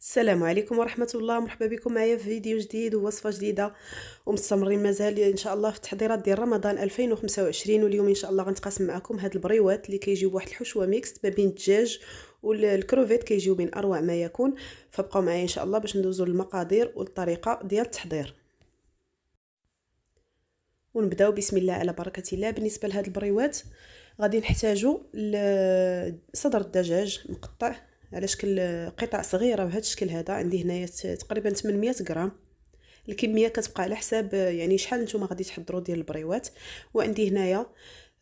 السلام عليكم ورحمة الله، مرحبا بكم معايا في فيديو جديد ووصفة جديدة، ومستمرين مازال ان شاء الله في التحضيرات ديال رمضان 2025. واليوم ان شاء الله غنتقاسم معكم هاد البريوات اللي كيجيو بواحد الحشوة ميكس ما بين الدجاج والكروفيت، كيجيو من اروع ما يكون. فبقاو معايا ان شاء الله باش ندوزو للمقادير والطريقة ديال التحضير، ونبداو بسم الله على بركة الله. بالنسبة لهاد البريوات غادي نحتاجو صدر الدجاج مقطع على شكل قطع صغيره بهذا الشكل هذا. عندي هنايا تقريبا 800 غرام. الكميه كتبقى على حساب يعني شحال نتوما غادي تحضروا ديال البريوات. وعندي هنايا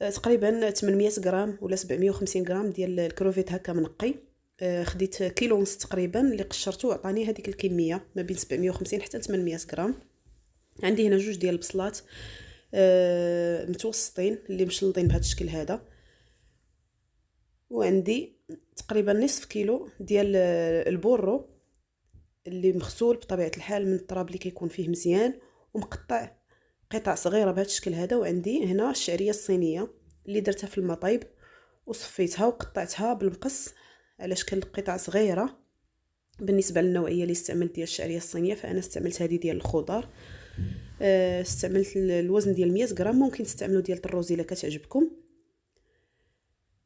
تقريبا 800 غرام ولا 750 غرام ديال الكروفيت هكا منقي. خديت كيلو ونص تقريبا اللي قشرته وعطاني هذيك الكميه ما بين 750 حتى 800 غرام. عندي هنا جوج ديال البصلات متوسطين اللي مشلطين بهذا الشكل هذا. وعندي تقريبا نصف كيلو ديال البورو اللي مغسول بطبيعه الحال من التراب اللي كيكون فيه مزيان ومقطع قطع صغيره بهذا الشكل هذا. وعندي هنا الشعريه الصينيه اللي درتها في المطيب وصفيتها وقطعتها بالمقص على شكل قطع صغيره. بالنسبه للنوعيه اللي استعملت ديال الشعريه الصينيه فانا استعملت هذه ديال الخضار. استعملت الوزن ديال 100 غرام، ممكن تستعملوا ديال الروزي الا كتعجبكم.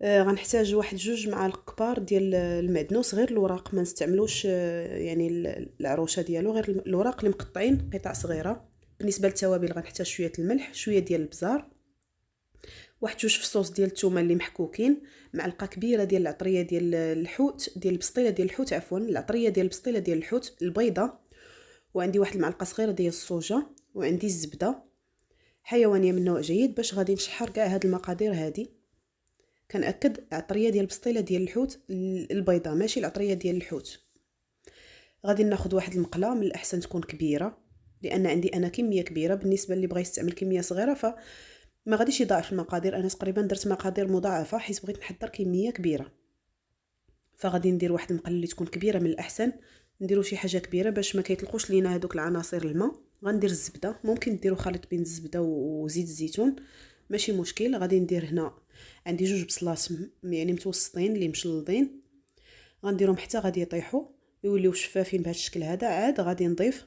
غنحتاج واحد جوج معالق كبار ديال المعدنوس، غير الوراق ما نستعملوش يعني العروشه ديالو، غير الوراق اللي مقطعين قطع صغيره. بالنسبه للتوابل غنحتاج شويه الملح، شويه ديال البزار، واحد جوج فصوص ديال الثومه اللي محكوكين، معلقه كبيره ديال العطريه ديال الحوت ديال البسطيله ديال الحوت، عفوا العطريه ديال البسطيله ديال الحوت البيضه. وعندي واحد المعلقه صغيره ديال الصوجه، وعندي الزبده حيوانيه من نوع جيد باش غادي نشحر كاع هاد المقادير هادي. كنأكد العطريه ديال البسطيله ديال الحوت البيضاء ماشي العطريه ديال الحوت. غادي ناخذ واحد المقله، من الاحسن تكون كبيره لان عندي انا كميه كبيره. بالنسبه اللي بغى يستعمل كميه صغيره فما غاديش يضاعف المقادير. انا تقريبا درت مقادير مضاعفه حيت بغيت نحضر كميه كبيره، فغادي ندير واحد المقله اللي تكون كبيره. من الاحسن نديروا شي حاجه كبيره باش ما كيطلقوش لينا هذوك العناصر الماء. غندير الزبده، ممكن ديروا خليط بين الزبده وزيت الزيتون ماشي مشكل. غادي ندير هنا عندي جوج بصلات يعني متوسطين اللي مشلضين، غنديرهم حتى غادي يطيحوا يوليو شفافين بهذا الشكل هذا. عاد غادي نضيف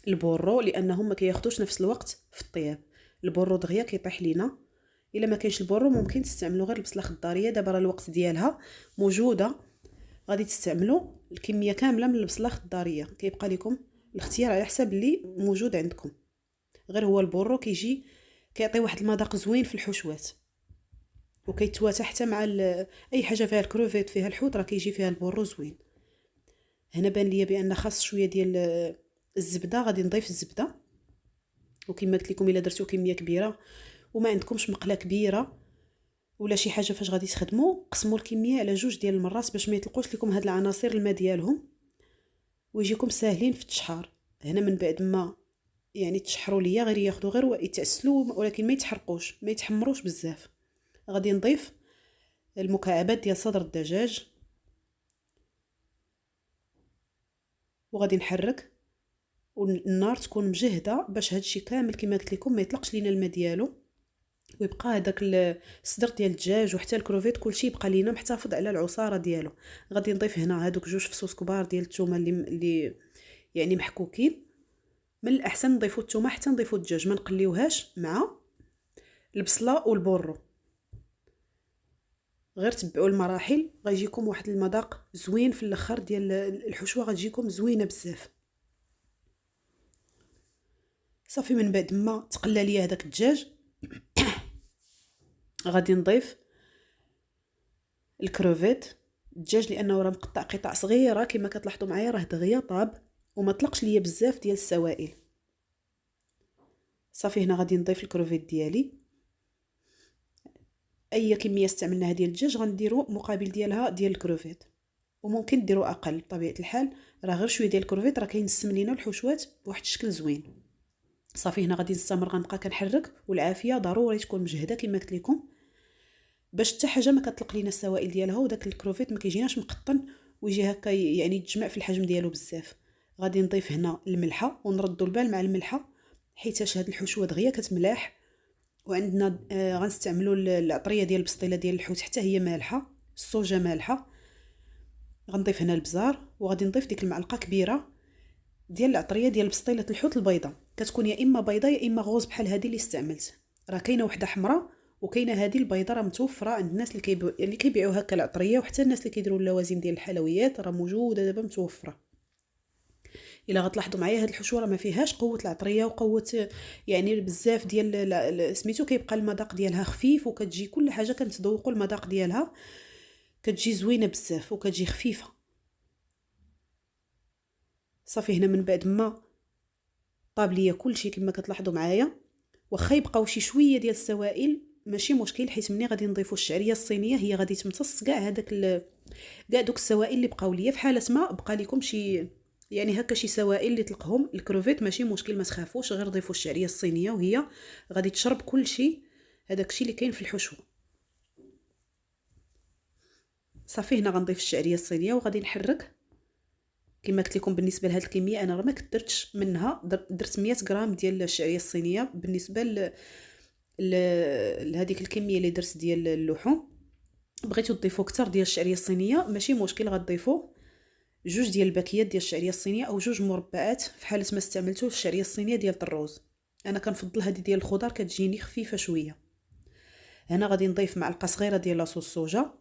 البورو لانهم ما كياخذوش نفس الوقت في الطياب. البورو دغيا كيطيح لينا. الا ما كاينش البورو ممكن تستعملوا غير البصله خضاريه، دابا راه الوقت ديالها موجوده، غادي تستعملوا الكميه كامله من البصله خضاريه. كيبقى لكم الاختيار على حسب اللي موجود عندكم. غير هو البورو كيجي كيعطي واحد المذاق زوين في الحشوات، وكيتواتى حتى مع اي حاجه فيها الكروفيت فيها الحوت راه كيجي فيها البورو زوين. هنا بان ليا بان خاص شويه ديال الزبده، غادي نضيف الزبده. وكما قلت لكم الا درتو كميه كبيره وما عندكمش مقله كبيره ولا شي حاجه فاش غادي تخدموا، قسموا الكميه على جوج ديال المرات باش ما يطلقوش لكم هاد العناصر الماء ديالهم ويجيكم ساهلين في التشحار. هنا من بعد ما يعني تشحروا ليا غير ياخذوا غير يتعسلوا، ولكن ما يتحرقوش ما يتحمروش بزاف. غادي نضيف المكعبات ديال صدر الدجاج وغادي نحرك، والنار تكون مجهده باش هادشي كامل كما قلت لكم ما يطلقش لينا الماء ديالو، ويبقى هذاك الصدر ديال الدجاج وحتى الكروفيت كلشي يبقى لينا محتفظ على العصاره ديالو. غادي نضيف هنا هادوك جوج فصوص كبار ديال الثومه اللي يعني محكوكين. من الاحسن نضيفوا الثومه حتى نضيفوا الدجاج، ما نقليوهاش مع البصله والبورو. غير تبعوا المراحل غيجيكم واحد المذاق زوين في الاخر ديال الحشوه، غتجيكم زوينه بزاف. صافي من بعد ما تقلى ليا هذاك الدجاج غادي نضيف الكروفيت الدجاج لانه راه مقطع قطع صغيره كما كتلاحظوا معايا، راه دغيا طاب وما طلقش ليا بزاف ديال السوائل. صافي هنا غادي نضيف الكروفيت ديالي. اي كميه استعملناها ديال الدجاج غنديروا مقابل ديالها ديال الكروفيت، وممكن ديروا اقل بطبيعه الحال، راه غير شويه ديال الكروفيت راه كينسم لينا الحشوات بواحد الشكل زوين. صافي هنا غادي نستمر غنبقى كنحرك، والعافيه ضروري تكون مجهده كما قلت لكم باش حتى حاجه ما كتطلق لينا السوائل ديالها، وداك الكروفيت ما كيجيناش مقطن ويجي هكا يعني يتجمع في الحجم ديالو بزاف. غادي نضيف هنا الملحه ونردوا البال مع الملحه حيت هاد الحشوه دغيا كتملاح. وعندنا غنستعملوا العطريه ديال البسطيله ديال الحوت حتى هي مالحه، الصوجه مالحه. غنضيف هنا البزار، وغادي نضيف ديك المعلقه كبيره ديال العطريه ديال بسطيله الحوت البيضاء. كتكون يا اما بيضاء يا اما غوز بحال هذه اللي استعملت. راه كاينه وحده حمراء وكاينه هذه البيضاء، راه متوفره عند الناس اللي كيبيعوا هكا العطريه، وحتى الناس اللي كيديروا اللوازم ديال الحلويات راه موجوده دابا متوفره. الا غتلاحظوا معايا هاد الحشوه راه ما فيهاش قوه العطريه وقوه يعني بزاف ديال سميتو، كيبقى المذاق ديالها خفيف، وكتجي كل حاجه كنتذوقوا المذاق ديالها كتجي زوينه بزاف وكتجي خفيفه. صافي هنا من بعد ما طاب ليا كلشي كما كتلاحظوا معايا، واخا يبقاو شي شويه ديال السوائل ماشي مشكل، حيت ملي غادي نضيفوا الشعريه الصينيه هي غادي تمتص كاع هذاك كاع دوك السوائل اللي بقاو ليا. في حاله ما بقى لكم شي يعني هكا شي سوائل اللي تلقهم الكروفيت ماشي مشكل، ما تخافوش، غير ضيفوا الشعريه الصينيه وهي غادي تشرب كلشي هذاك الشيء اللي كاين في الحشوه. صافي هنا غنضيف الشعريه الصينيه وغادي نحرك. كما قلت لكم بالنسبه لهاد الكميه انا راه ما كثرتش منها، درت 100 غرام ديال الشعريه الصينيه بالنسبه لهذيك الكميه اللي درت ديال اللحوم. بغيتو تضيفوا اكثر ديال الشعريه الصينيه ماشي مشكل، غتضيفوا جوج ديال الباكيات ديال الشعريه الصينيه او جوج مربعات في حاله ما استعملتوا الشعريه الصينيه ديال الروز. انا كنفضل هذه ديال الخضر كتجيني خفيفه شويه. هنا غادي نضيف معلقه صغيره ديال لاصوص الصوجا،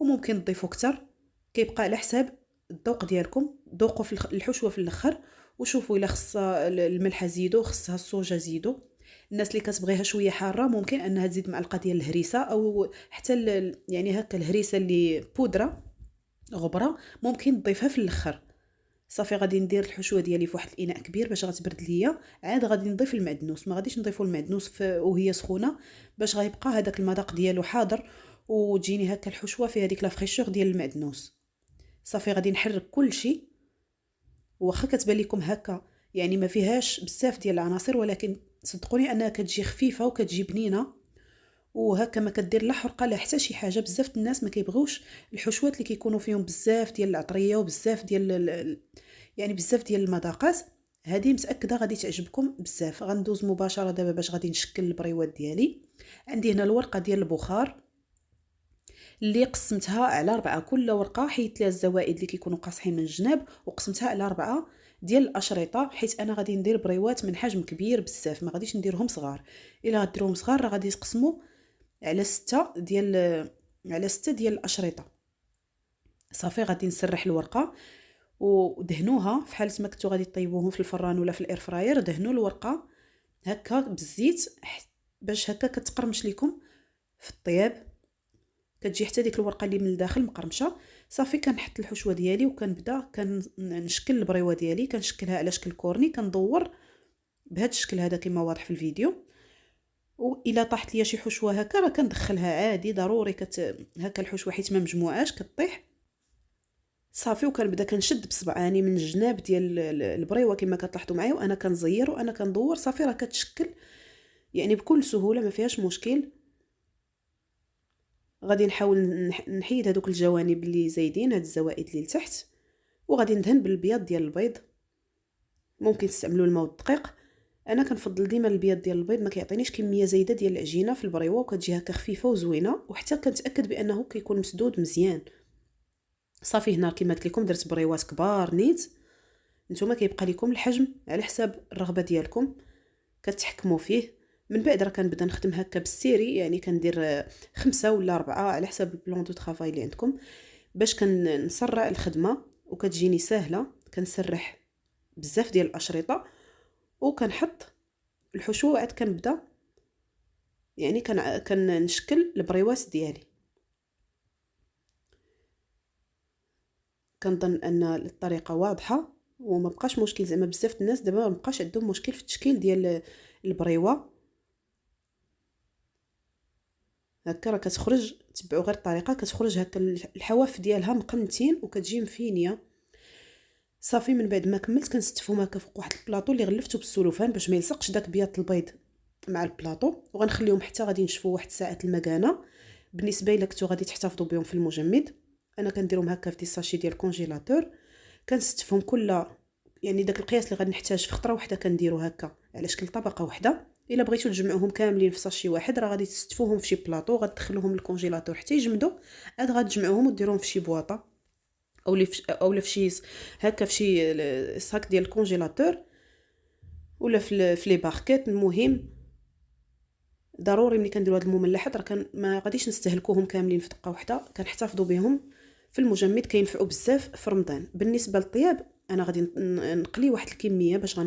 وممكن تضيفوا اكثر، كيبقى على حساب الذوق ديالكم. ذوقوا في الحشوه في الاخر وشوفوا الا خصها الملح زيدوا، خصها الصوجا زيدوا. الناس اللي كتبغيها شويه حاره ممكن انها تزيد معلقه ديال الهريسه، او حتى يعني هكا الهريسه اللي بودره غبره ممكن تضيفها في الاخر. صافي غادي ندير الحشوه ديالي في واحد الاناء كبير باش غتبرد ليا. عاد غادي نضيف المعدنوس، ما غاديش نضيفوا المعدنوس وهي سخونه باش غيبقى هذاك المذاق ديالو حاضر وتجيني هكا الحشوه فيها ديك لا فريشور ديال المعدنوس. صافي غادي نحرك كل شيء، واخا كتبان لكم هكا يعني ما فيهاش بزاف ديال العناصر، ولكن صدقوني انها كتجي خفيفه وكتجي بنينه، وهكا ما كدير لا حرقه لا حتى شي حاجه. بزاف الناس ما كيبغيوش الحشوات اللي كيكونوا فيهم بزاف ديال العطريه وبزاف ديال يعني بزاف ديال المذاقات. هذه متاكده غادي تعجبكم بزاف. غندوز مباشره دابا باش غادي نشكل البريوات ديالي. عندي هنا الورقه ديال البخار اللي قسمتها على 4، كل ورقه حيت لها الزوائد اللي كيكونوا قاصحين من الجناب وقسمتها على 4 ديال الاشرطه، حيت انا غادي ندير بريوات من حجم كبير بزاف، ما غاديش نديرهم صغار. الا غديروهم صغار راه غادي يتقسموا على 6 ديال الاشرطه. صافي غادي نسرح الورقه ودهنوها في حاله ما كنتو غادي طيبوهم في الفران ولا في الاير فراير. دهنوا الورقه هكا بالزيت باش هكا كتقرمش لكم في الطياب، كتجي حتى ديك الورقه اللي من الداخل مقرمشه. صافي كنحط الحشوه ديالي وكنبدا كنشكل البريوه ديالي. كنشكلها على شكل كورني، كندور بهذا الشكل هذا كما واضح في الفيديو. والا طاحت ليا شي حشوه هكا راه كندخلها عادي، ضروري هكا الحشوه حيت ما مجموعاش كطيح. صافي وكنبدا كنشد بصبعاني من الجناب ديال البريوه كما كتلاحظوا معايا، وانا كنزير وانا كندور. صافي راه كتشكل يعني بكل سهوله ما فيهاش مشكل. غادي نحاول نحيد هذوك الجوانب اللي زايدين، هاد الزوائد اللي لتحت، وغادي ندهن بالبياض ديال البيض. ممكن تستعملوا الماء والدقيق، انا كنفضل ديما البياض ديال البيض، ما كيعطينيش كميه زايده ديال العجينه في البريوه وكتجي هكا خفيفه وزوينه، وحتى كنتاكد بانه كيكون مسدود مزيان. صافي هنا كما قلت لكم درت بريوات كبار نيت. نتوما كيبقى لكم الحجم على حساب الرغبه ديالكم كتحكموا فيه. من بعد راه كنبدا نخدم هكا بالسيري، يعني كندير 5 ولا 4 على حساب البلان دو طرافاي اللي عندكم، باش كنسرع الخدمه وكتجيني سهله. كنسرح بزاف ديال الاشرطه وكنحط الحشوه، عاد كنبدا يعني كنشكل البريوات ديالي. كنظن ان الطريقه واضحه وما بقاش مشكل. زعما بزاف الناس دابا ما بقاش عندهم مشكل في التشكيل ديال البريوه. هكا راه كتخرج، تبعوا غير الطريقه كتخرج هكا الحواف ديالها مقنتين وكتجي مفينيه. صافي من بعد ما كملت كنستفهم هكا فوق واحد البلاطو اللي غلفته بالسلوفان باش ما يلصقش داك بياض البيض مع البلاطو، وغنخليهم حتى غادي ينشفوا واحد ساعه المكانه. بالنسبه الا كنتو غادي تحتفظوا بهم في المجمد، انا كنديرهم هكا في دي ساشي ديال الكونجيلاتور. كنستفهم كل يعني داك القياس اللي غادي نحتاج في خطره واحده كنديرو هكا على شكل طبقه واحده. الا بغيتو تجمعوهم كاملين في ساشي واحد راه غادي تستفوهم في شي بلاطو، غتدخلوهم للكونجيلاتور حتى يجمدوا، عاد غتجمعوهم وديروهم في شي بواطه اولا في شي هكا في شي صاك ديال الكونجيلاتور ولا في لي باركيت. المهم ضروري ملي كنديروا هاد المملحات راه كان ما غاديش نستهلكوهم كاملين في دقه واحده، كنحتفظوا بهم في المجمد، كينفعوا بزاف في رمضان. بالنسبه للطياب انا غادي نقلي واحد الكميه باش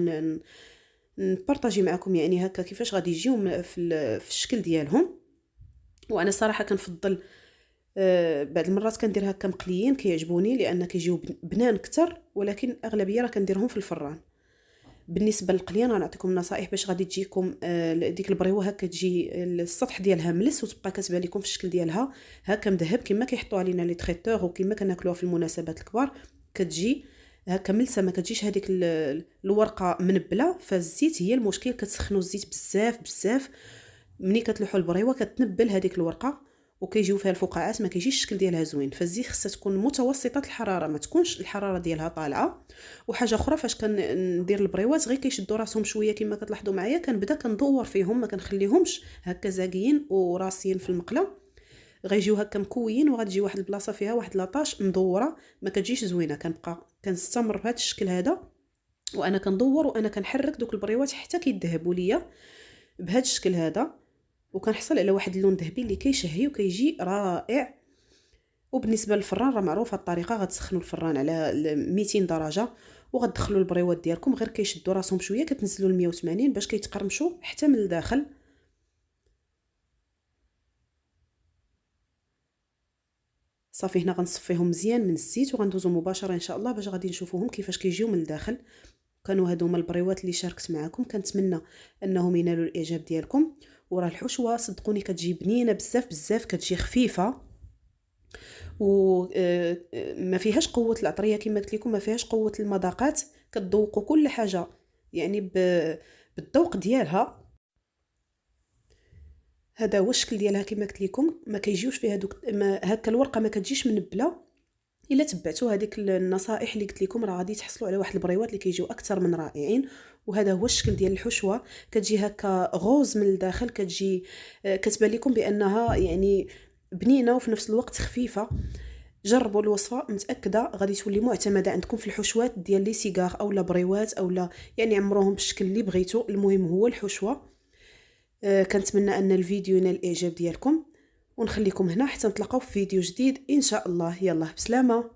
نبارطاجي معكم يعني هكا كيفاش غادي يجيو في الشكل ديالهم. وانا صراحه كنفضل بعض المرات كندير هكا مقليين كيعجبوني لان كيجيو بنان اكثر، ولكن اغلبيه راه كنديرهم في الفران. بالنسبه للقليان غنعطيكم نصائح باش غادي تجيكم ديك البريوه هكا تجي السطح ديالها ملس وتبقى كتبان لكم في الشكل ديالها هكا مذهب كما كيحطوا علينا لي تريتور وكما كناكلوها في المناسبات الكبار. كتجي هكا ملسه، ما كتجيش هذيك الورقه منبله. فالزيت هي المشكل، كتسخنوا الزيت بزاف بزاف، ملي كتلوحوا البريوه كتنبل هذيك الورقه وكيجيو فيها الفقاعات، ما كيجيش الشكل ديالها زوين. فالزيت خصها تكون متوسطه الحراره، ما تكونش الحراره ديالها طالعه. وحاجه اخرى فاش كندير البريوات غير كيشدوا راسهم شويه كما كتلاحظوا معايا، كنبدا كندور فيهم، ما كنخليهمش هكا زاقيين وراسيين في المقله، غيجيو هكا مكويين وغتجي واحد البلاصه فيها واحد لاطاش مدوره ما كتجيش زوينه. كنبقى كنستمر بهذا الشكل هذا وانا كندور وانا كنحرك دوك البريوات حتى كيذهبوا ليا بهذا الشكل هذا، وكنحصل على واحد اللون ذهبي اللي كيشهي وكيجي رائع. وبالنسبه للفران راه معروفه الطريقه، غتسخنوا الفران على 200 درجه وغتدخلوا البريوات ديالكم غير كيشدوا راسهم شويه، كتنزلوا ل 180 باش كيتقرمشوا حتى من الداخل. صافي هنا غنصفيهم مزيان من الزيت وغندوزو مباشره ان شاء الله باش غادي نشوفوهم كيفاش كيجيو من الداخل. كانوا هادو هما البريوات اللي شاركت معكم، كنتمنى انهم ينالوا الاعجاب ديالكم. وراه الحشوه صدقوني كتجي بنينه بزاف بزاف، كتجي خفيفه وما فيهاش قوه العطريه كما قلت لكم، ما فيهاش قوه المذاقات، كتذوقوا كل حاجه يعني بالذوق ديالها. هذا هو الشكل ديالها كما قلت لكم، ما كيجيوش فيها دوك هكا الورقه ما كتجيش منبله. الا تبعتوا هذيك النصائح اللي قلت لكم راه غادي تحصلوا على واحد البريوات اللي كيجيو اكثر من رائعين. وهذا هو الشكل ديال الحشوه، كتجي هكا غوز من الداخل، كتجي كتبان لكم بانها يعني بنينه وفي نفس الوقت خفيفه. جربوا الوصفه، متاكده غادي تولي معتمده عندكم في الحشوات ديال لي سيغار اولا بريوات اولا يعني عمروهم بالشكل اللي بغيتو. المهم هو الحشوه. كنتمنى ان الفيديو ينال الاعجاب ديالكم، ونخليكم هنا حتى نتلاقاو في فيديو جديد ان شاء الله. يلا بسلامه.